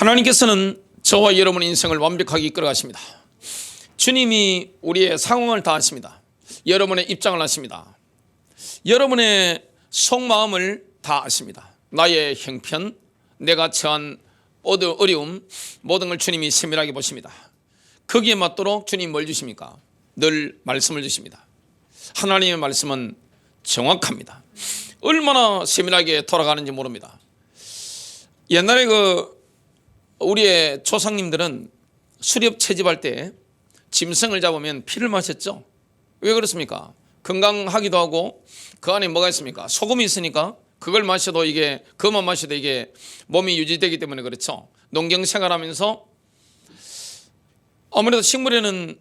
하나님께서는 저와 여러분의 인생을 완벽하게 이끌어 가십니다. 주님이 우리의 상황을 다 아십니다. 여러분의 입장을 아십니다. 여러분의 속마음을 다 아십니다. 나의 형편, 내가 처한 모든 어려움, 모든 걸 주님이 세밀하게 보십니다. 거기에 맞도록 주님 뭘 주십니까? 늘 말씀을 주십니다. 하나님의 말씀은 정확합니다. 얼마나 세밀하게 돌아가는지 모릅니다. 옛날에 우리의 조상님들은 수렵 채집할 때 짐승을 잡으면 피를 마셨죠. 왜 그렇습니까? 건강하기도 하고 그 안에 뭐가 있습니까? 소금이 있으니까 그걸 마셔도 그것만 마셔도 이게 몸이 유지되기 때문에 그렇죠. 농경 생활하면서 아무래도 식물에는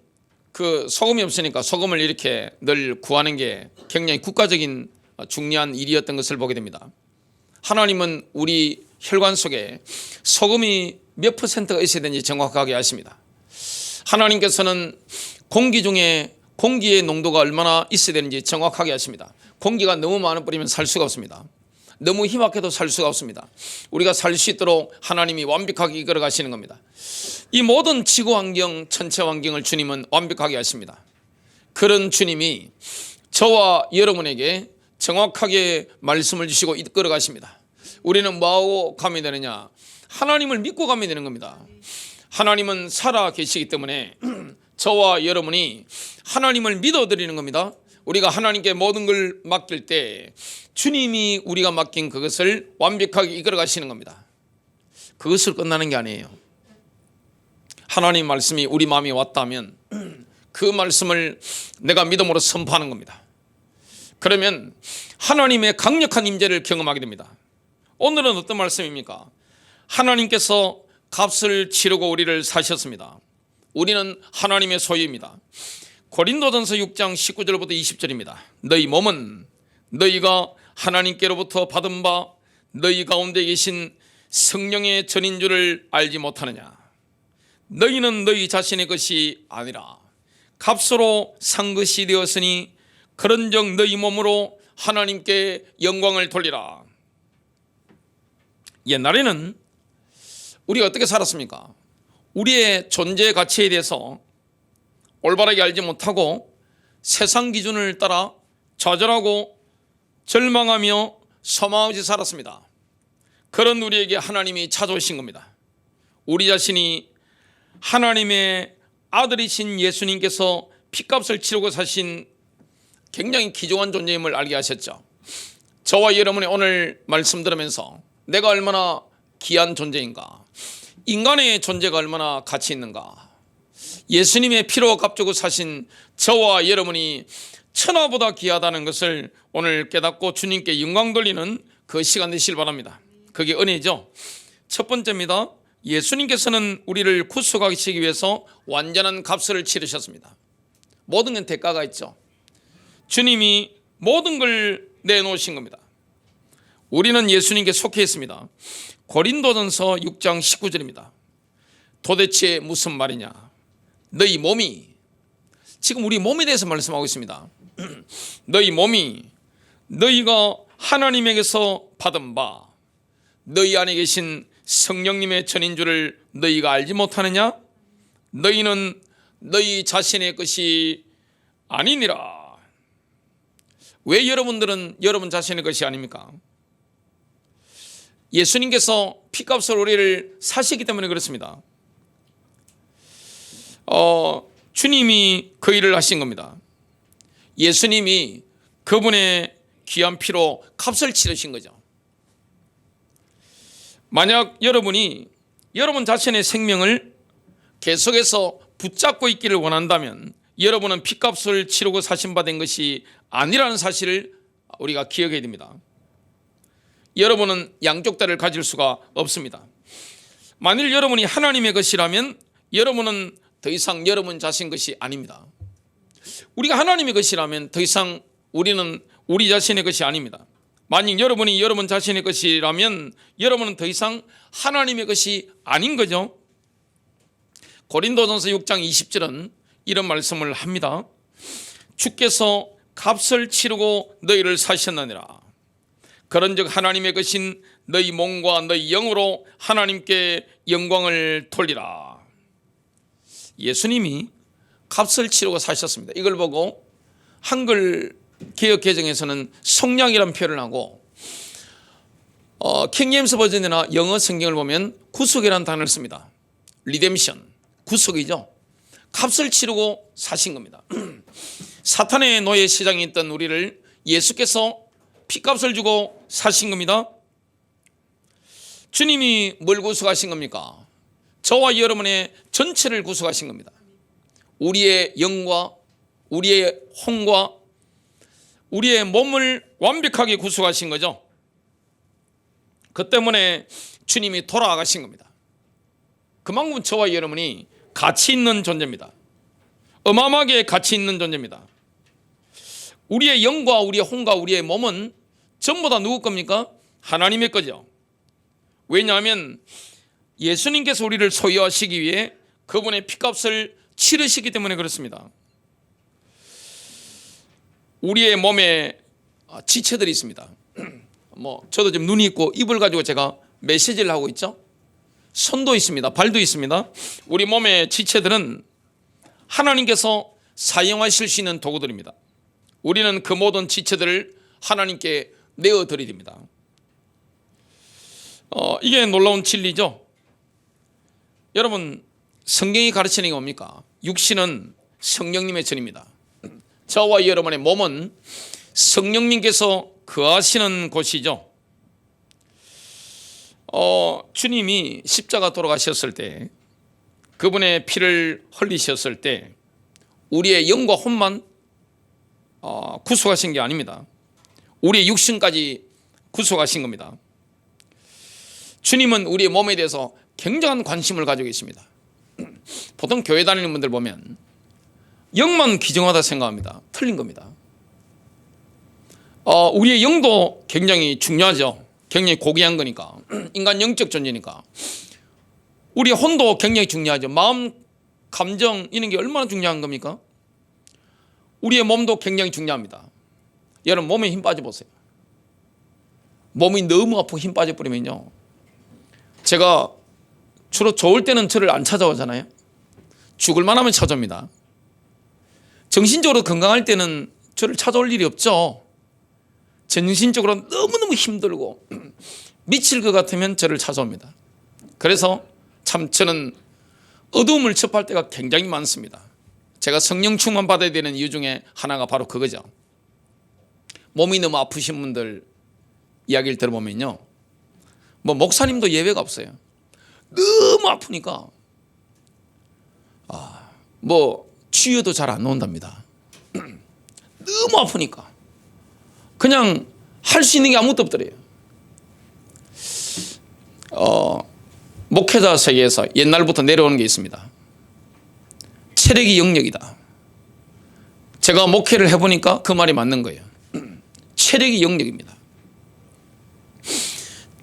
그 소금이 없으니까 소금을 이렇게 늘 구하는 게 굉장히 국가적인 중요한 일이었던 것을 보게 됩니다. 하나님은 우리 혈관 속에 소금이 몇 퍼센트가 있어야 되는지 정확하게 아십니다. 하나님께서는 공기 중에 공기의 농도가 얼마나 있어야 되는지 정확하게 아십니다. 공기가 너무 많아 버리면 살 수가 없습니다. 너무 희박해도 살 수가 없습니다. 우리가 살 수 있도록 하나님이 완벽하게 이끌어 가시는 겁니다. 이 모든 지구 환경, 전체 환경을 주님은 완벽하게 하십니다. 그런 주님이 저와 여러분에게 정확하게 말씀을 주시고 이끌어 가십니다. 우리는 뭐하고 가면 되느냐? 하나님을 믿고 가면 되는 겁니다. 하나님은 살아 계시기 때문에 저와 여러분이 하나님을 믿어드리는 겁니다. 우리가 하나님께 모든 걸 맡길 때 주님이 우리가 맡긴 그것을 완벽하게 이끌어 가시는 겁니다. 그것을 끝나는 게 아니에요. 하나님 말씀이 우리 마음에 왔다면 그 말씀을 내가 믿음으로 선포하는 겁니다. 그러면 하나님의 강력한 임재를 경험하게 됩니다. 오늘은 어떤 말씀입니까? 하나님께서 값을 치르고 우리를 사셨습니다. 우리는 하나님의 소유입니다. 고린도전서 6장 19절부터 20절입니다. 너희 몸은 너희가 하나님께로부터 받은 바 너희 가운데 계신 성령의 전인 줄을 알지 못하느냐? 너희는 너희 자신의 것이 아니라 값으로 산 것이 되었으니 그런즉 너희 몸으로 하나님께 영광을 돌리라. 옛날에는 우리가 어떻게 살았습니까? 우리의 존재 가치에 대해서 올바르게 알지 못하고 세상 기준을 따라 좌절하고 절망하며 소망없이 살았습니다. 그런 우리에게 하나님이 찾아오신 겁니다. 우리 자신이 하나님의 아들이신 예수님께서 피값을 치르고 사신 굉장히 귀중한 존재임을 알게 하셨죠. 저와 여러분이 오늘 말씀 들으면서 내가 얼마나 귀한 존재인가, 인간의 존재가 얼마나 가치 있는가, 예수님의 피로 값주고 사신 저와 여러분이 천하보다 귀하다는 것을 오늘 깨닫고 주님께 영광 돌리는 그 시간 되시길 바랍니다. 그게 은혜죠. 첫 번째입니다. 예수님께서는 우리를 구속하시기 위해서 완전한 값을 치르셨습니다. 모든 건 대가가 있죠. 주님이 모든 걸 내놓으신 겁니다. 우리는 예수님께 속해 있습니다. 고린도전서 6장 19절입니다. 도대체 무슨 말이냐? 너희 몸이, 지금 우리 몸에 대해서 말씀하고 있습니다. 너희 몸이 너희가 하나님에게서 받은 바 너희 안에 계신 성령님의 전인 줄을 너희가 알지 못하느냐? 너희는 너희 자신의 것이 아니니라. 왜 여러분들은 여러분 자신의 것이 아닙니까? 예수님께서 피값을 우리를 사시기 때문에 그렇습니다. 주님이 그 일을 하신 겁니다. 예수님이 그분의 귀한 피로 값을 치르신 거죠. 만약 여러분이 여러분 자신의 생명을 계속해서 붙잡고 있기를 원한다면 여러분은 피값을 치르고 사신 바 된 것이 아니라는 사실을 우리가 기억해야 됩니다. 여러분은 양쪽 다리를 가질 수가 없습니다. 만일 여러분이 하나님의 것이라면 여러분은 더 이상 여러분 자신 것이 아닙니다. 우리가 하나님의 것이라면 더 이상 우리는 우리 자신의 것이 아닙니다. 만약 여러분이 여러분 자신의 것이라면 여러분은 더 이상 하나님의 것이 아닌 거죠. 고린도전서 6장 20절은 이런 말씀을 합니다. 주께서 값을 치르고 너희를 사셨느니라. 그런즉 하나님의 것인 너희 몸과 너희 영으로 하나님께 영광을 돌리라. 예수님이 값을 치르고 사셨습니다. 이걸 보고 한글 개역 개정에서는 속량이라는 표현을 하고 킹제임스 버전이나 영어 성경을 보면 구속이라는 단어를 씁니다. 리뎀션, 구속이죠. 값을 치르고 사신 겁니다. 사탄의 노예 시장에 있던 우리를 예수께서 피값을 주고 사신 겁니다. 주님이 뭘 구속하신 겁니까? 저와 여러분의 전체를 구속하신 겁니다. 우리의 영과 우리의 혼과 우리의 몸을 완벽하게 구속하신 거죠. 그 때문에 주님이 돌아가신 겁니다. 그만큼 저와 여러분이 가치 있는 존재입니다. 어마어마하게 가치 있는 존재입니다. 우리의 영과 우리의 혼과 우리의 몸은 전부 다 누구 겁니까? 하나님의 거죠. 왜냐하면 예수님께서 우리를 소유하시기 위해 그분의 피값을 치르시기 때문에 그렇습니다. 우리의 몸에 지체들이 있습니다. 저도 지금 눈이 있고 입을 가지고 제가 메시지를 하고 있죠. 손도 있습니다. 발도 있습니다. 우리 몸의 지체들은 하나님께서 사용하실 수 있는 도구들입니다. 우리는 그 모든 지체들을 하나님께 내어드려야 됩니다. 이게 놀라운 진리죠. 여러분, 성경이 가르치는 게 뭡니까? 육신은 성령님의 전입니다. 저와 여러분의 몸은 성령님께서 거하시는 곳이죠. 주님이 십자가 돌아가셨을 때, 그분의 피를 흘리셨을 때 우리의 영과 혼만 구속하신 게 아닙니다. 우리의 육신까지 구속하신 겁니다. 주님은 우리의 몸에 대해서 굉장한 관심을 가지고 계십니다. 보통 교회 다니는 분들 보면 영만 귀중하다 생각합니다. 틀린 겁니다. 우리의 영도 굉장히 중요하죠. 굉장히 고귀한 거니까. 인간 영적 존재니까. 우리의 혼도 굉장히 중요하죠. 마음, 감정 이런 게 얼마나 중요한 겁니까? 우리의 몸도 굉장히 중요합니다. 여러분, 몸에 힘 빠져보세요. 몸이 너무 아프고 힘 빠져버리면요, 제가 주로 좋을 때는 저를 안 찾아오잖아요. 죽을 만하면 찾아옵니다. 정신적으로 건강할 때는 저를 찾아올 일이 없죠. 정신적으로 너무너무 힘들고 미칠 것 같으면 저를 찾아옵니다. 그래서 참 저는 어두움을 접할 때가 굉장히 많습니다. 제가 성령 충만 받아야 되는 이유 중에 하나가 바로 그거죠. 몸이 너무 아프신 분들 이야기를 들어보면요, 목사님도 예외가 없어요. 너무 아프니까 치유도 잘 안 나온답니다. 너무 아프니까 그냥 할 수 있는 게 아무것도 없더래요. 목회자 세계에서 옛날부터 내려오는 게 있습니다. 체력이 영역이다. 제가 목회를 해보니까 그 말이 맞는 거예요. 체력이 영역입니다.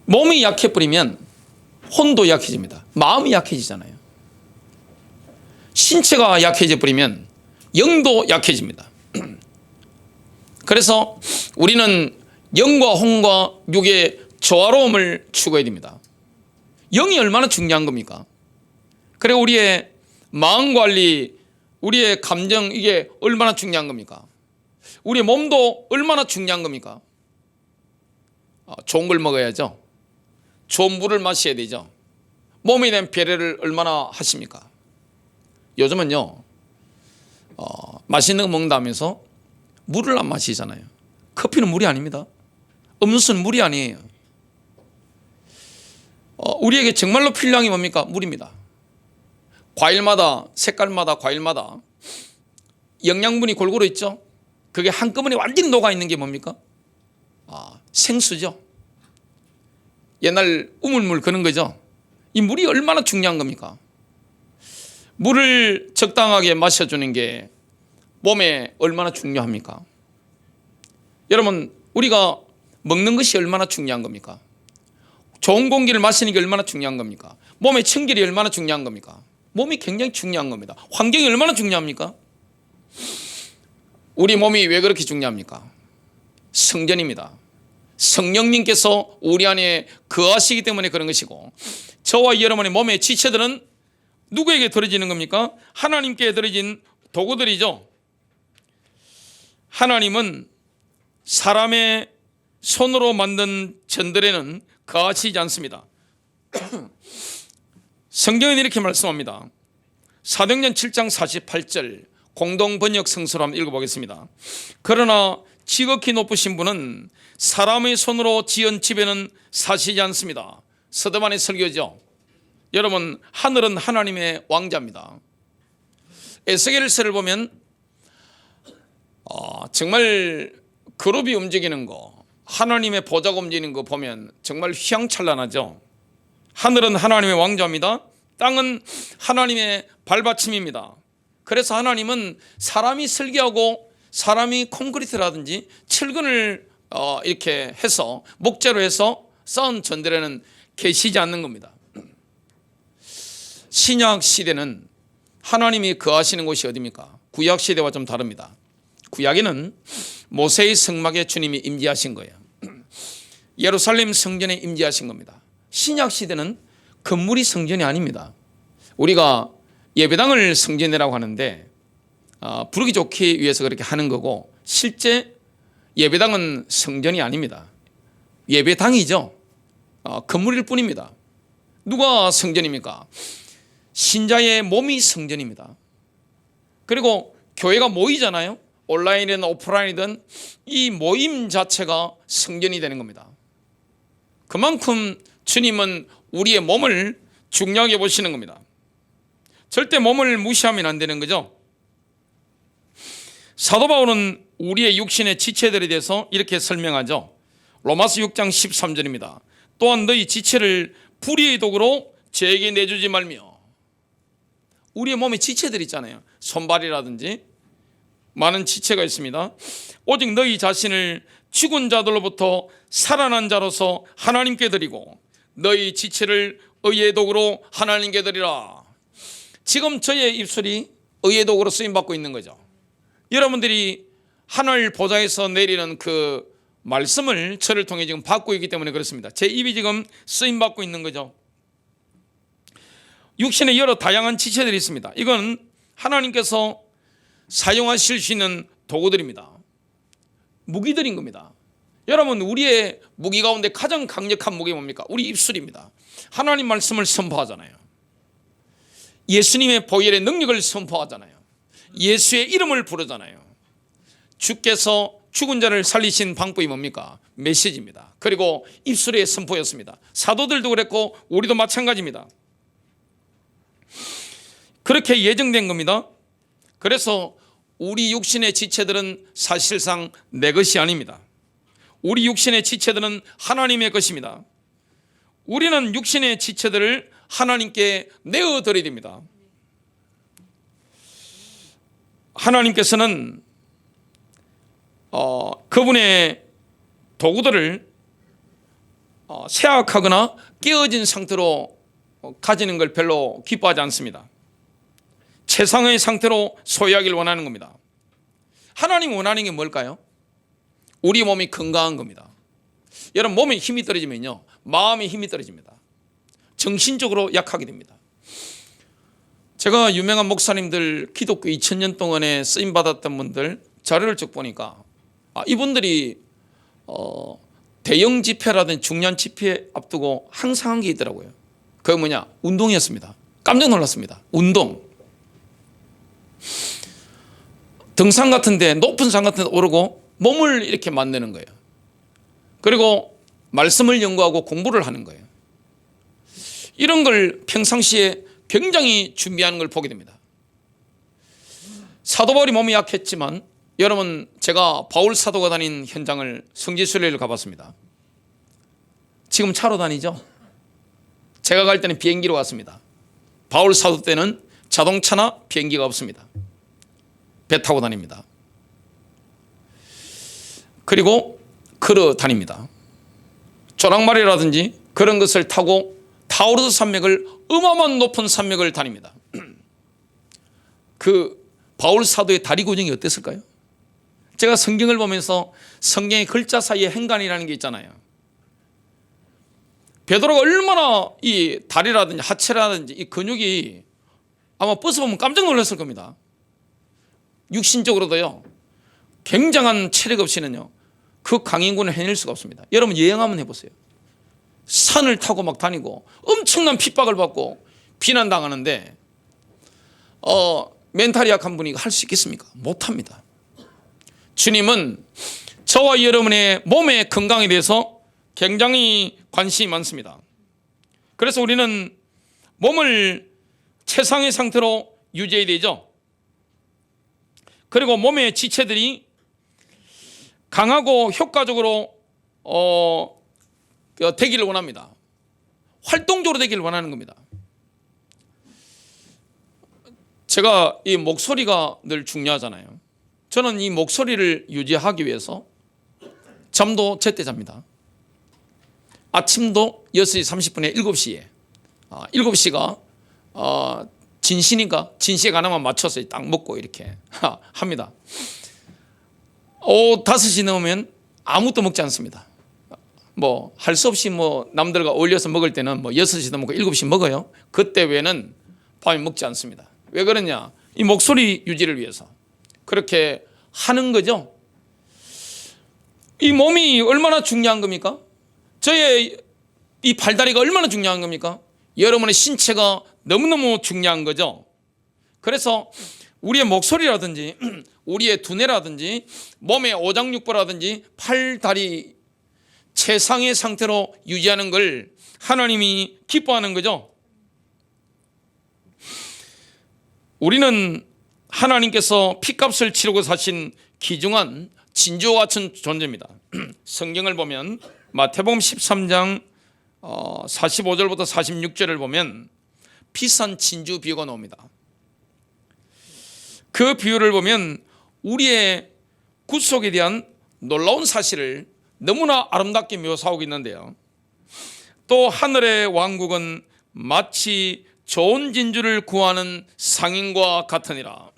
몸이 약해버리면 혼도 약해집니다. 마음이 약해지잖아요. 신체가 약해져버리면 영도 약해집니다. 그래서 우리는 영과 혼과 육의 조화로움을 추구해야 됩니다. 영이 얼마나 중요한 겁니까? 그리고 우리의 마음 관리, 우리의 감정, 이게 얼마나 중요한 겁니까? 우리의 몸도 얼마나 중요한 겁니까? 좋은 걸 먹어야죠. 좋은 물을 마셔야 되죠. 몸에 대한 배려를 얼마나 하십니까? 요즘은요, 맛있는 거 먹는다면서 물을 안 마시잖아요. 커피는 물이 아닙니다. 음료수는 물이 아니에요. 우리에게 정말로 필요한 게 뭡니까? 물입니다. 과일마다, 색깔마다, 과일마다 영양분이 골고루 있죠. 그게 한꺼번에 완전히 녹아있는 게 뭡니까? 생수죠. 옛날 우물물 그런 거죠. 이 물이 얼마나 중요한 겁니까? 물을 적당하게 마셔주는 게 몸에 얼마나 중요합니까? 여러분, 우리가 먹는 것이 얼마나 중요한 겁니까? 좋은 공기를 마시는 게 얼마나 중요한 겁니까? 몸의 청결이 얼마나 중요한 겁니까? 몸이 굉장히 중요한 겁니다. 환경이 얼마나 중요합니까? 우리 몸이 왜 그렇게 중요합니까? 성전입니다. 성령님께서 우리 안에 거하시기 때문에 그런 것이고, 저와 여러분의 몸의 지체들은 누구에게 드려지는 겁니까? 하나님께 드려진 도구들이죠. 하나님은 사람의 손으로 만든 전들에는 거하시지 않습니다. 성경은 이렇게 말씀합니다. 사도행전 7장 48절 공동번역 성서로 한번 읽어보겠습니다. 그러나 지극히 높으신 분은 사람의 손으로 지은 집에는 사시지 않습니다. 서대만의 설교죠. 여러분, 하늘은 하나님의 왕자입니다. 에스겔서를 보면 정말 그룹이 움직이는 거, 하나님의 보좌가 움직이는 거 보면 정말 휘황찬란하죠. 하늘은 하나님의 왕자입니다. 땅은 하나님의 발받침입니다. 그래서 하나님은 사람이 설계하고 사람이 콘크리트라든지 철근을 이렇게 해서 목재로 해서 쌓은 전들에는 계시지 않는 겁니다. 신약 시대는 하나님이 거하시는 곳이 어디입니까? 구약 시대와 좀 다릅니다. 구약에는 모세의 성막에 주님이 임재하신 거예요. 예루살렘 성전에 임재하신 겁니다. 신약 시대는 건물이 성전이 아닙니다. 우리가 예배당을 성전이라고 하는데 부르기 좋기 위해서 그렇게 하는 거고, 실제 예배당은 성전이 아닙니다. 예배당이죠. 건물일 뿐입니다. 누가 성전입니까? 신자의 몸이 성전입니다. 그리고 교회가 모이잖아요. 온라인이든 오프라인이든 이 모임 자체가 성전이 되는 겁니다. 그만큼 주님은 우리의 몸을 중요하게 보시는 겁니다. 절대 몸을 무시하면 안 되는 거죠. 사도 바울은 우리의 육신의 지체들에 대해서 이렇게 설명하죠. 로마서 6장 13절입니다. 또한 너희 지체를 불의의 도구로 죄에게 내주지 말며. 우리의 몸에 지체들 있잖아요. 손발이라든지 많은 지체가 있습니다. 오직 너희 자신을 죽은 자들로부터 살아난 자로서 하나님께 드리고 너희 지체를 의의 도구로 하나님께 드리라. 지금 저의 입술이 의의 도구로 쓰임받고 있는 거죠. 여러분들이 하늘 보좌에서 내리는 그 말씀을 저를 통해 지금 받고 있기 때문에 그렇습니다. 제 입이 지금 쓰임받고 있는 거죠. 육신에 여러 다양한 지체들이 있습니다. 이건 하나님께서 사용하실 수 있는 도구들입니다. 무기들인 겁니다. 여러분, 우리의 무기 가운데 가장 강력한 무기가 뭡니까? 우리 입술입니다. 하나님 말씀을 선포하잖아요. 예수님의 보혈의 능력을 선포하잖아요. 예수의 이름을 부르잖아요. 주께서 죽은 자를 살리신 방법이 뭡니까? 메시지입니다. 그리고 입술의 선포였습니다. 사도들도 그랬고 우리도 마찬가지입니다. 그렇게 예정된 겁니다. 그래서 우리 육신의 지체들은 사실상 내 것이 아닙니다. 우리 육신의 지체들은 하나님의 것입니다. 우리는 육신의 지체들을 하나님께 내어드려야 됩니다. 하나님께서는 그분의 도구들을 쇠약하거나 깨어진 상태로 가지는 걸 별로 기뻐하지 않습니다. 최상의 상태로 소유하기를 원하는 겁니다. 하나님 원하는 게 뭘까요? 우리 몸이 건강한 겁니다. 여러분, 몸에 힘이 떨어지면요, 마음에 힘이 떨어집니다. 정신적으로 약하게 됩니다. 제가 유명한 목사님들, 기독교 2000년 동안에 쓰임받았던 분들 자료를 쭉 보니까 이분들이 대형 집회라든지 중요한 집회 앞두고 항상 한 게 있더라고요. 그게 뭐냐? 운동이었습니다. 깜짝 놀랐습니다. 운동. 등산 같은데, 높은 산 같은 데 오르고 몸을 이렇게 만드는 거예요. 그리고 말씀을 연구하고 공부를 하는 거예요. 이런 걸 평상시에 굉장히 준비하는 걸 보게 됩니다. 사도 바울이 몸이 약했지만, 여러분, 제가 바울 사도가 다닌 현장을 성지순례를 가봤습니다. 지금 차로 다니죠? 제가 갈 때는 비행기로 갔습니다. 바울 사도 때는 자동차나 비행기가 없습니다. 배 타고 다닙니다. 그리고 걸어 다닙니다. 조랑말이라든지 그런 것을 타고 타우르스 산맥을, 어마어마한 높은 산맥을 다닙니다. 그 바울 사도의 다리 고정이 어땠을까요? 제가 성경을 보면서 성경의 글자 사이에 행간이라는 게 있잖아요. 베드로가 얼마나 이 다리라든지 하체라든지 이 근육이 아마 버스 보면 깜짝 놀랐을 겁니다. 육신적으로도요, 굉장한 체력 없이는요, 그 강인군을 해낼 수가 없습니다. 여러분 여행 한번 해보세요. 산을 타고 막 다니고 엄청난 핍박을 받고 비난당하는데 멘탈이 약한 분이 할 수 있겠습니까? 못합니다. 주님은 저와 여러분의 몸의 건강에 대해서 굉장히 관심이 많습니다. 그래서 우리는 몸을 최상의 상태로 유지해야 되죠. 그리고 몸의 지체들이 강하고 효과적으로 되기를 원합니다. 활동적으로 되기를 원하는 겁니다. 제가 이 목소리가 늘 중요하잖아요. 저는 이 목소리를 유지하기 위해서 잠도 제때 잡니다. 아침도 6시 30분에 7시에 7시가 진시니까 진시에 가나만 맞춰서 딱 먹고 이렇게 합니다. 5시 넘으면 아무것도 먹지 않습니다. 뭐 할 수 없이 뭐 남들과 어울려서 먹을 때는 뭐 6시 넘고 7시 먹어요. 그때 외에는 밤에 먹지 않습니다. 왜 그러냐? 이 목소리 유지를 위해서 그렇게 하는 거죠. 이 몸이 얼마나 중요한 겁니까? 저의 이 발다리가 얼마나 중요한 겁니까? 여러분의 신체가 너무너무 중요한 거죠. 그래서 우리의 목소리라든지 우리의 두뇌라든지 몸의 오장육부라든지 팔다리 최상의 상태로 유지하는 걸 하나님이 기뻐하는 거죠. 우리는 하나님께서 피값을 치르고 사신 귀중한 진주와 같은 존재입니다. 성경을 보면 마태복음 13장 45절부터 46절을 보면 비싼 진주 비유가 나옵니다. 그 비유를 보면 우리의 구속에 대한 놀라운 사실을 너무나 아름답게 묘사하고 있는데요. 또 하늘의 왕국은 마치 좋은 진주를 구하는 상인과 같으니라.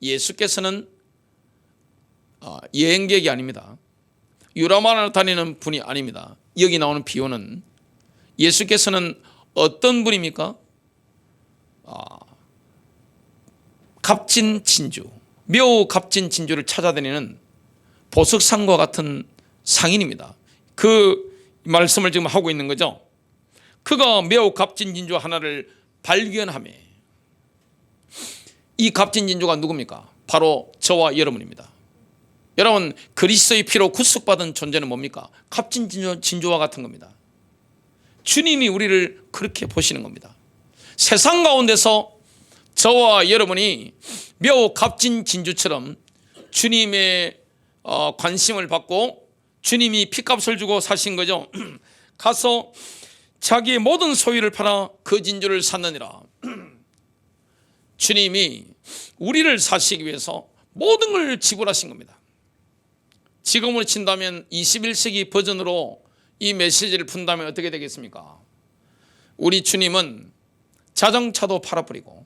예수께서는 여행객이 아닙니다. 유람하러 다니는 분이 아닙니다. 여기 나오는 비유는 예수께서는 어떤 분입니까? 값진 진주, 매우 값진 진주를 찾아다니는 보석상과 같은 상인입니다. 그 말씀을 지금 하고 있는 거죠. 그가 매우 값진 진주 하나를 발견하며, 이 값진 진주가 누굽니까? 바로 저와 여러분입니다. 여러분, 그리스도의 피로 구속받은 존재는 뭡니까? 값진 진주와 같은 겁니다. 주님이 우리를 그렇게 보시는 겁니다. 세상 가운데서 저와 여러분이 매우 값진 진주처럼 주님의 관심을 받고 주님이 피값을 주고 사신 거죠. 가서 자기의 모든 소유를 팔아 그 진주를 샀느니라. 주님이 우리를 사시기 위해서 모든 걸 지불하신 겁니다. 지금으로 친다면 21세기 버전으로 이 메시지를 푼다면 어떻게 되겠습니까? 우리 주님은 자동차도 팔아버리고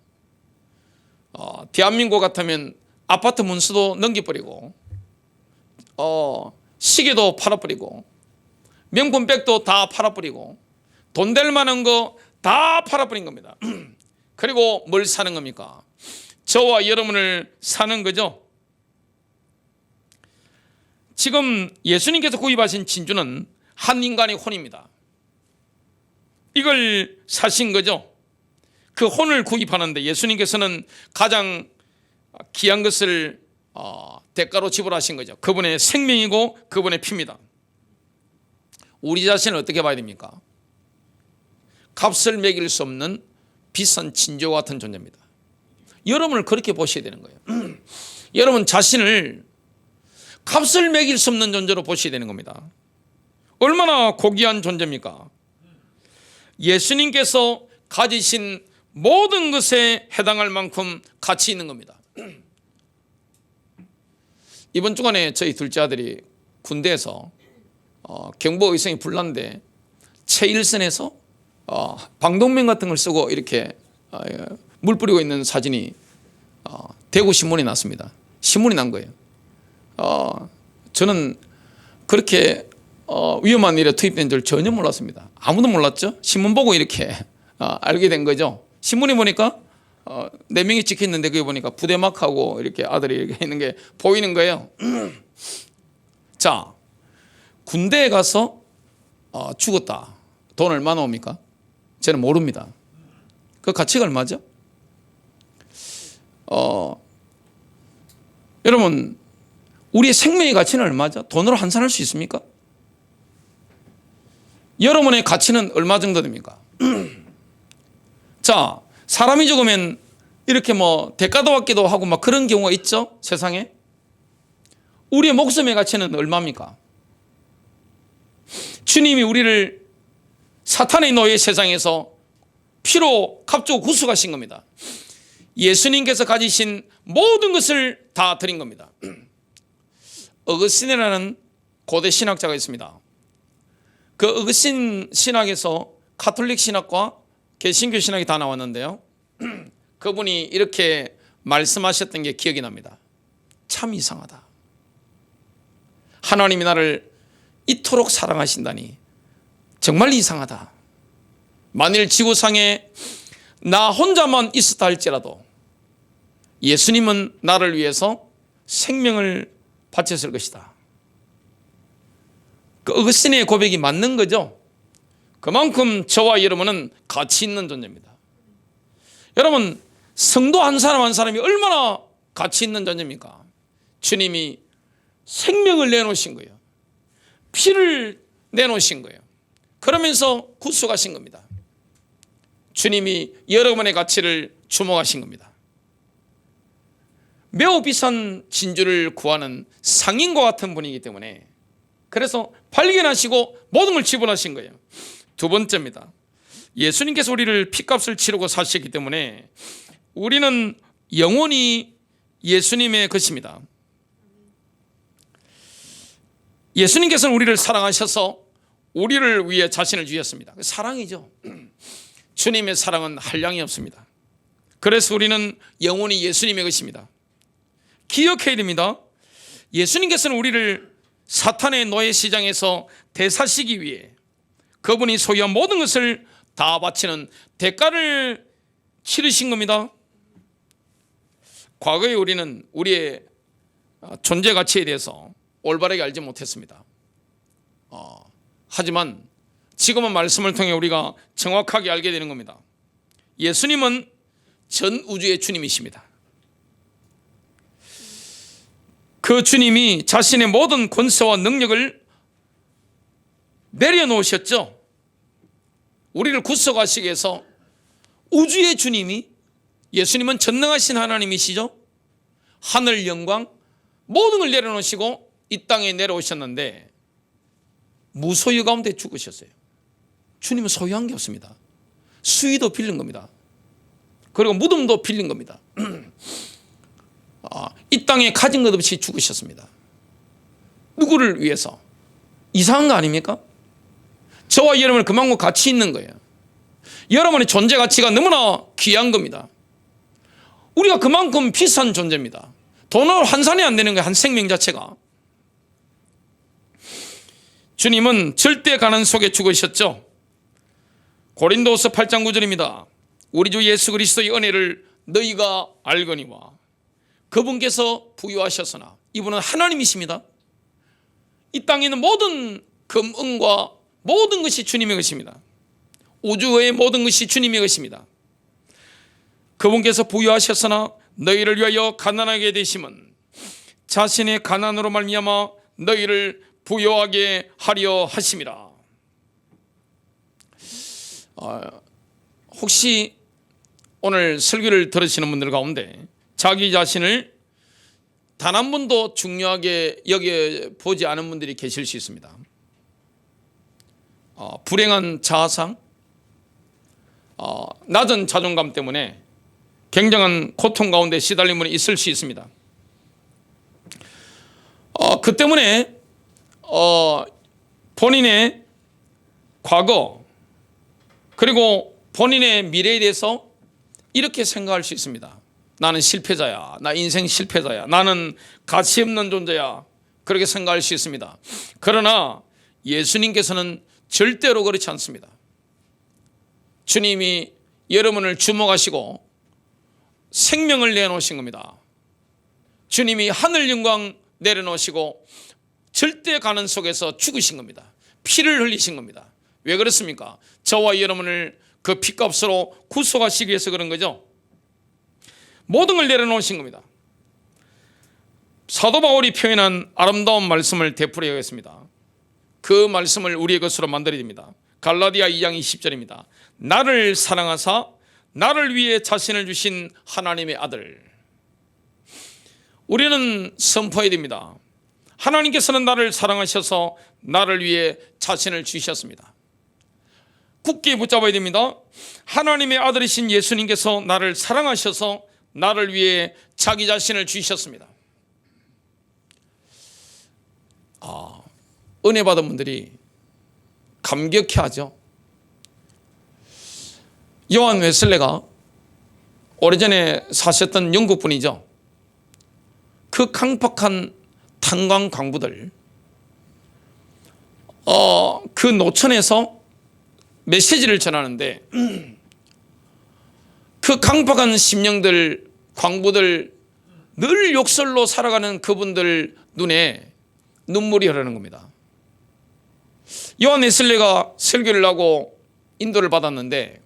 대한민국 같으면 아파트 문수도 넘겨버리고 시계도 팔아버리고 명품백도 다 팔아버리고 돈 될 만한 거 다 팔아버린 겁니다. 그리고 뭘 사는 겁니까? 저와 여러분을 사는 거죠. 지금 예수님께서 구입하신 진주는 한 인간의 혼입니다. 이걸 사신 거죠. 그 혼을 구입하는데 예수님께서는 가장 귀한 것을 대가로 지불하신 거죠. 그분의 생명이고 그분의 피입니다. 우리 자신을 어떻게 봐야 됩니까? 값을 매길 수 없는 비싼 진주와 같은 존재입니다. 여러분을 그렇게 보셔야 되는 거예요. 여러분 자신을 값을 매길 수 없는 존재로 보셔야 되는 겁니다. 얼마나 고귀한 존재입니까? 예수님께서 가지신 모든 것에 해당할 만큼 가치 있는 겁니다. 이번 주간에 저희 둘째 아들이 군대에서 경보 의성이 불났는데 최일선에서 방독면 같은 걸 쓰고 이렇게 물 뿌리고 있는 사진이 대구 신문에 났습니다. 신문이 난 거예요. 저는 그렇게 위험한 일에 투입된 줄 전혀 몰랐습니다. 아무도 몰랐죠. 신문 보고 이렇게 알게 된 거죠. 신문에 보니까 4명이 찍혔는데 그게 보니까 부대막하고 이렇게 아들이 이렇게 있는 게 보이는 거예요. 자, 군대에 가서 죽었다. 돈 얼마나 옵니까? 저는 모릅니다. 그 가치가 얼마죠? 여러분, 우리의 생명의 가치는 얼마죠? 돈으로 환산할 수 있습니까? 여러분의 가치는 얼마 정도 됩니까? 자, 사람이 죽으면 이렇게 뭐 대가도 받기도 하고 막 그런 경우가 있죠, 세상에. 우리의 목숨의 가치는 얼마입니까? 주님이 우리를 사탄의 노예 세상에서 피로 값주고 구속하신 겁니다. 예수님께서 가지신 모든 것을 다 드린 겁니다. 어거스틴이라는 고대 신학자가 있습니다. 그 어거스틴 신학에서 가톨릭 신학과 개신교 신학이 다 나왔는데요. 그분이 이렇게 말씀하셨던 게 기억이 납니다. 참 이상하다. 하나님이 나를 이토록 사랑하신다니 정말 이상하다. 만일 지구상에 나 혼자만 있었다 할지라도 예수님은 나를 위해서 생명을 바쳤을 것이다. 그 어거스틴의 고백이 맞는 거죠. 그만큼 저와 여러분은 가치 있는 존재입니다. 여러분, 성도 한 사람 한 사람이 얼마나 가치 있는 존재입니까? 주님이 생명을 내놓으신 거예요. 피를 내놓으신 거예요. 그러면서 구속하신 겁니다. 주님이 여러분의 가치를 주목하신 겁니다. 매우 비싼 진주를 구하는 상인과 같은 분이기 때문에 그래서 발견하시고 모든 걸 지불하신 거예요. 두 번째입니다. 예수님께서 우리를 피값을 치르고 사셨기 때문에 우리는 영원히 예수님의 것입니다. 예수님께서는 우리를 사랑하셔서 우리를 위해 자신을 주셨습니다. 사랑이죠. 주님의 사랑은 한량이 없습니다. 그래서 우리는 영원히 예수님의 것입니다. 기억해야 됩니다. 예수님께서는 우리를 사탄의 노예 시장에서 대사시기 위해 그분이 소유한 모든 것을 다 바치는 대가를 치르신 겁니다. 과거에 우리는 우리의 존재 가치에 대해서 올바르게 알지 못했습니다. 하지만 지금은 말씀을 통해 우리가 정확하게 알게 되는 겁니다. 예수님은 전 우주의 주님이십니다. 그 주님이 자신의 모든 권세와 능력을 내려놓으셨죠. 우리를 구속하시기 위해서 우주의 주님이, 예수님은 전능하신 하나님이시죠. 하늘 영광 모든 걸 내려놓으시고 이 땅에 내려오셨는데 무소유 가운데 죽으셨어요. 주님은 소유한 게 없습니다. 수위도 빌린 겁니다. 그리고 무덤도 빌린 겁니다. 이 땅에 가진 것 없이 죽으셨습니다. 누구를 위해서? 이상한 거 아닙니까? 저와 여러분은 그만큼 가치 있는 거예요. 여러분의 존재 가치가 너무나 귀한 겁니다. 우리가 그만큼 비싼 존재입니다. 돈으로 환산이 안 되는 거예요. 한 생명 자체가. 주님은 절대 가난 속에 죽으셨죠. 고린도후서 8장 9절입니다. 우리 주 예수 그리스도의 은혜를 너희가 알거니와 그분께서 부유하셨으나 이분은 하나님이십니다. 이 땅에 있는 모든 금, 은과 모든 것이 주님의 것입니다. 우주의 모든 것이 주님의 것입니다. 그분께서 부유하셨으나 너희를 위하여 가난하게 되심은 자신의 가난으로 말미암아 너희를 부유하게 하려 하심이라. 혹시 오늘 설교를 들으시는 분들 가운데 자기 자신을 단 한 번도 중요하게 여겨보지 않은 분들이 계실 수 있습니다. 불행한 자아상, 낮은 자존감 때문에 굉장한 고통 가운데 시달린 분이 있을 수 있습니다. 그 때문에 본인의 과거 그리고 본인의 미래에 대해서 이렇게 생각할 수 있습니다. 나는 실패자야. 나 인생 실패자야. 나는 가치 없는 존재야. 그렇게 생각할 수 있습니다. 그러나 예수님께서는 절대로 그렇지 않습니다. 주님이 여러분을 주목하시고 생명을 내놓으신 겁니다. 주님이 하늘 영광 내려놓으시고 절대 가난 속에서 죽으신 겁니다. 피를 흘리신 겁니다. 왜 그렇습니까? 저와 여러분을 그 피값으로 구속하시기 위해서 그런 거죠. 모든 걸 내려놓으신 겁니다. 사도 바울이 표현한 아름다운 말씀을 되풀이하겠습니다. 그 말씀을 우리의 것으로 만들어야 됩니다. 갈라디아 2장 20절입니다. 나를 사랑하사 나를 위해 자신을 주신 하나님의 아들. 우리는 선포해야 됩니다. 하나님께서는 나를 사랑하셔서 나를 위해 자신을 주셨습니다. 굳게 붙잡아야 됩니다. 하나님의 아들이신 예수님께서 나를 사랑하셔서 나를 위해 자기 자신을 주셨습니다. 은혜 받은 분들이 감격해하죠. 요한 웨슬레가 오래전에 사셨던 영국 분이죠. 그 강팍한 탄광 광부들, 그 노천에서 메시지를 전하는데 그 강팍한 심령들, 광부들, 늘 욕설로 살아가는 그분들 눈에 눈물이 흐르는 겁니다. 요한 웨슬레가 설교를 하고 인도를 받았는데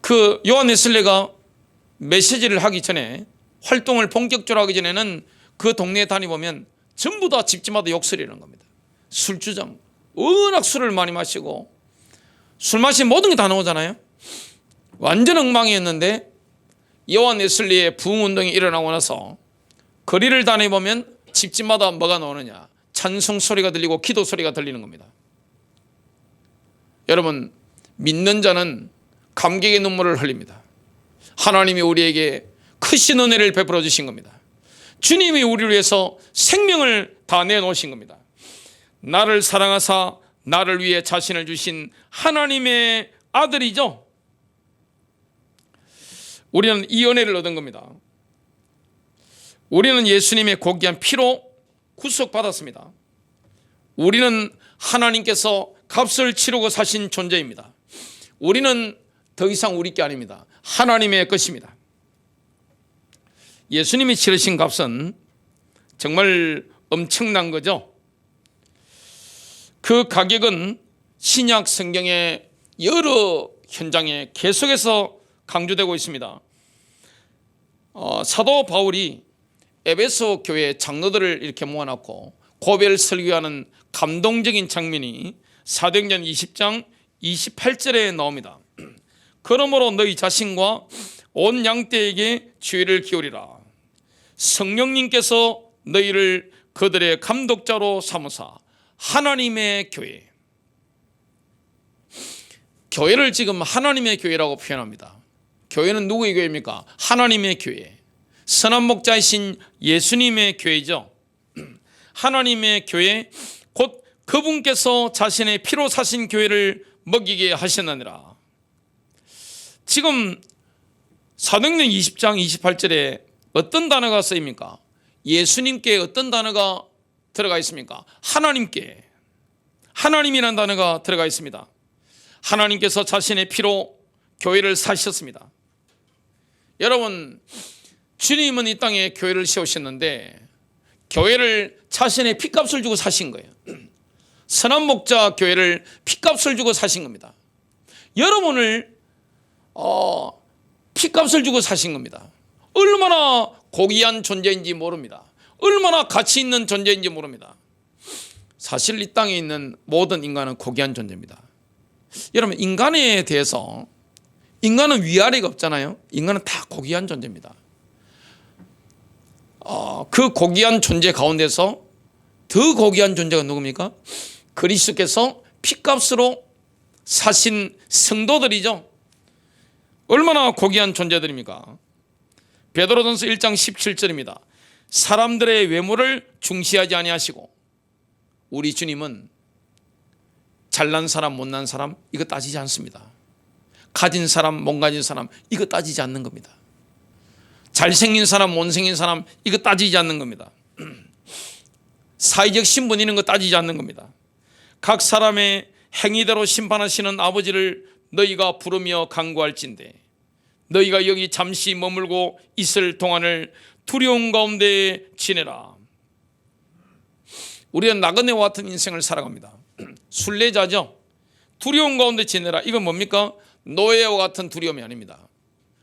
그 요한 웨슬레가 메시지를 하기 전에, 활동을 본격적으로 하기 전에는 그 동네에 다니보면 전부 다 집집마다 욕설이라는 겁니다. 술주정, 워낙 술을 많이 마시고 술 마시면 모든 게 다 나오잖아요. 완전 엉망이었는데 요한 웨슬리의 부흥운동이 일어나고 나서 거리를 다니보면 집집마다 뭐가 나오느냐, 찬송 소리가 들리고 기도 소리가 들리는 겁니다. 여러분, 믿는 자는 감격의 눈물을 흘립니다. 하나님이 우리에게 크신 은혜를 베풀어 주신 겁니다. 주님이 우리를 위해서 생명을 다 내놓으신 겁니다. 나를 사랑하사 나를 위해 자신을 주신 하나님의 아들이죠. 우리는 이 은혜를 얻은 겁니다. 우리는 예수님의 고귀한 피로 구속받았습니다. 우리는 하나님께서 값을 치르고 사신 존재입니다. 우리는 더 이상 우리 게 아닙니다. 하나님의 것입니다. 예수님이 치르신 값은 정말 엄청난 거죠. 그 가격은 신약 성경의 여러 현장에 계속해서 강조되고 있습니다. 사도 바울이 에베소 교회 장로들을 이렇게 모아놓고 고별 설교하는 감동적인 장면이 사도행전 20장 28절에 나옵니다. 그러므로 너희 자신과 온 양떼에게 주의를 기울이라. 성령님께서 너희를 그들의 감독자로 삼으사 하나님의 교회. 교회를 지금 하나님의 교회라고 표현합니다. 교회는 누구의 교회입니까? 하나님의 교회. 선한 목자이신 예수님의 교회죠. 하나님의 교회, 곧 그분께서 자신의 피로 사신 교회를 먹이게 하셨느니라. 지금 사도행전 20장 28절에 어떤 단어가 쓰입니까? 예수님께 어떤 단어가 들어가 있습니까? 하나님께, 하나님이라는 단어가 들어가 있습니다. 하나님께서 자신의 피로 교회를 사셨습니다. 여러분, 주님은 이 땅에 교회를 세우셨는데 교회를 자신의 피값을 주고 사신 거예요. 선한 목자 교회를 피값을 주고 사신 겁니다. 여러분을 피값을 주고 사신 겁니다. 얼마나 고귀한 존재인지 모릅니다. 얼마나 가치 있는 존재인지 모릅니다. 사실 이 땅에 있는 모든 인간은 고귀한 존재입니다. 여러분, 인간에 대해서, 인간은 위아래가 없잖아요. 인간은 다 고귀한 존재입니다. 그 고귀한 존재 가운데서 더 고귀한 존재가 누굽니까? 그리스도께서 피값으로 사신 성도들이죠. 얼마나 고귀한 존재들입니까? 베드로전서 1장 17절입니다. 사람들의 외모를 중시하지 아니하시고, 우리 주님은 잘난 사람 못난 사람 이거 따지지 않습니다. 가진 사람 못 가진 사람 이거 따지지 않는 겁니다. 잘생긴 사람 못생긴 사람 이거 따지지 않는 겁니다. 사회적 신분 이런 거 따지지 않는 겁니다. 각 사람의 행위대로 심판하시는 아버지를 너희가 부르며 간구할진대 너희가 여기 잠시 머물고 있을 동안을 두려움 가운데 지내라. 우리는 나그네와 같은 인생을 살아갑니다. 순례자죠. 두려움 가운데 지내라. 이건 뭡니까? 노예와 같은 두려움이 아닙니다.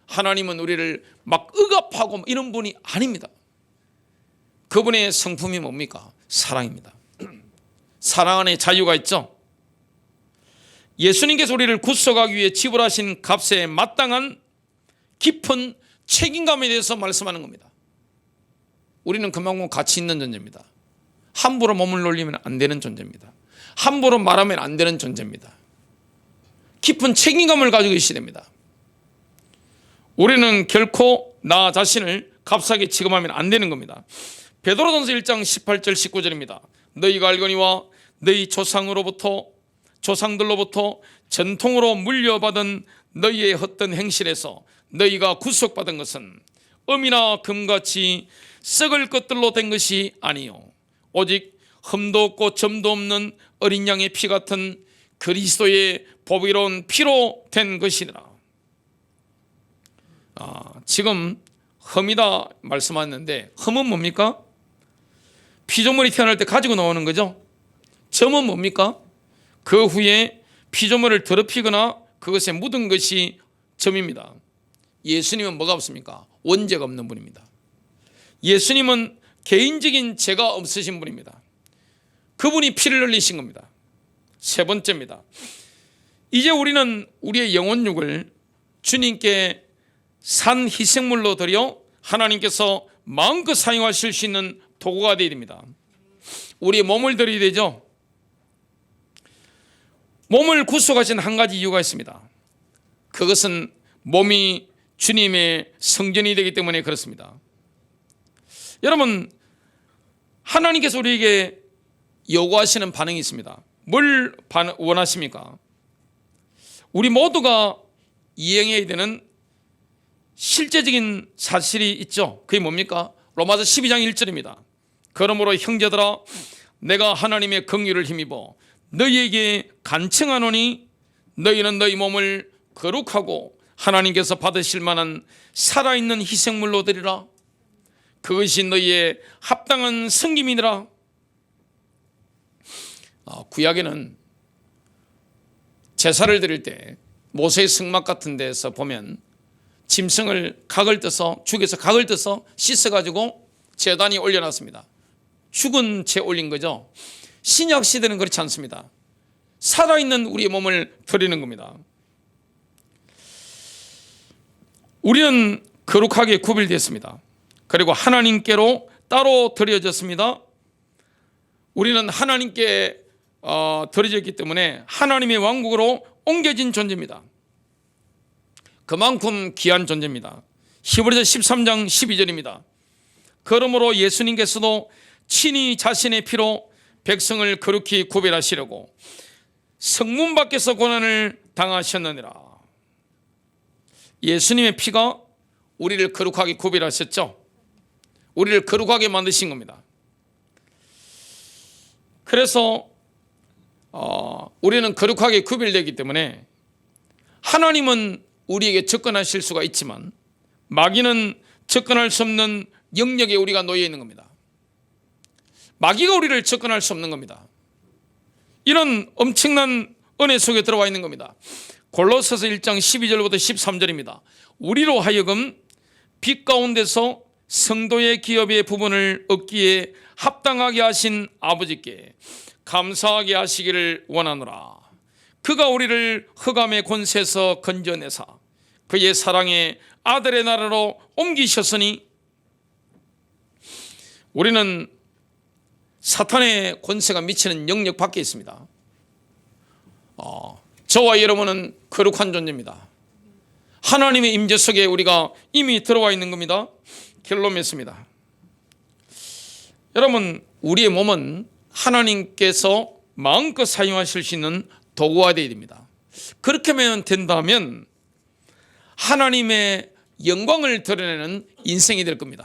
하나님은 우리를 막 억압하고 이런 분이 아닙니다. 그분의 성품이 뭡니까? 사랑입니다. 사랑 안에 자유가 있죠. 예수님께서 우리를 구속하기 위해 지불하신 값에 마땅한 깊은 책임감에 대해서 말씀하는 겁니다. 우리는 그만큼 가치 있는 존재입니다. 함부로 몸을 놀리면 안 되는 존재입니다. 함부로 말하면 안 되는 존재입니다. 깊은 책임감을 가지고 있어야 됩니다. 우리는 결코 나 자신을 값싸게 취급하면 안 되는 겁니다. 베드로전서 1장 18절 19절입니다. 너희가 알거니와 너희 조상들로부터 전통으로 물려받은 너희의 헛된 행실에서 너희가 구속받은 것은 음이나 금같이 썩을 것들로 된 것이 아니요 오직 흠도 없고 점도 없는 어린 양의 피 같은 그리스도의 보배로운 피로 된 것이니라. 지금 흠이다 말씀하셨는데 흠은 뭡니까? 피조물이 태어날 때 가지고 나오는 거죠. 점은 뭡니까? 그 후에 피조물을 더럽히거나 그것에 묻은 것이 점입니다. 예수님은 뭐가 없습니까? 원죄가 없는 분입니다. 예수님은 개인적인 죄가 없으신 분입니다. 그분이 피를 흘리신 겁니다. 세 번째입니다. 이제 우리는 우리의 영혼육을 주님께 산 희생물로 드려 하나님께서 마음껏 사용하실 수 있는 도구가 되어야 됩니다. 우리의 몸을 드려야 되죠. 몸을 구속하신 한 가지 이유가 있습니다. 그것은 몸이 주님의 성전이 되기 때문에 그렇습니다. 여러분, 하나님께서 우리에게 요구하시는 반응이 있습니다. 뭘 원하십니까? 우리 모두가 이행해야 되는 실제적인 사실이 있죠. 그게 뭡니까? 로마서 12장 1절입니다. 그러므로 형제들아 내가 하나님의 긍휼을 힘입어 너희에게 간청하노니 너희는 너희 몸을 거룩하고 하나님께서 받으실 만한 살아있는 희생물로 드리라. 그것이 너희의 합당한 섬김이니라. 구약에는 제사를 드릴 때 모세의 성막 같은 데서 보면 짐승을 각을 떠서 죽여서 각을 떠서 씻어가지고 제단에 올려놨습니다. 죽은 채 올린 거죠. 신약 시대는 그렇지 않습니다. 살아있는 우리의 몸을 드리는 겁니다. 우리는 거룩하게 구별되었습니다. 그리고 하나님께로 따로 드려졌습니다. 우리는 하나님께 드려졌기 때문에 하나님의 왕국으로 옮겨진 존재입니다. 그만큼 귀한 존재입니다. 히브리서 13장 12절입니다. 그러므로 예수님께서도 친히 자신의 피로 백성을 거룩히 구별하시려고 성문 밖에서 고난을 당하셨느니라. 예수님의 피가 우리를 거룩하게 구별하셨죠. 우리를 거룩하게 만드신 겁니다. 그래서 우리는 거룩하게 구별되기 때문에 하나님은 우리에게 접근하실 수가 있지만 마귀는 접근할 수 없는 영역에 우리가 놓여 있는 겁니다. 마귀가 우리를 접근할 수 없는 겁니다. 이런 엄청난 은혜 속에 들어와 있는 겁니다. 골로새서 1장 12절부터 13절입니다. 우리로 하여금 빛 가운데서 성도의 기업의 부분을 얻기에 합당하게 하신 아버지께 감사하게 하시기를 원하노라. 그가 우리를 흑암의 권세에서 건져내사 그의 사랑의 아들의 나라로 옮기셨으니 우리는 사탄의 권세가 미치는 영역 밖에 있습니다. 저와 여러분은 거룩한 존재입니다. 하나님의 임재 속에 우리가 이미 들어와 있는 겁니다. 결론 맺습니다. 여러분, 우리의 몸은 하나님께서 마음껏 사용하실 수 있는 도구가 되어야 됩니다. 그렇게 하면 된다면 하나님의 영광을 드러내는 인생이 될 겁니다.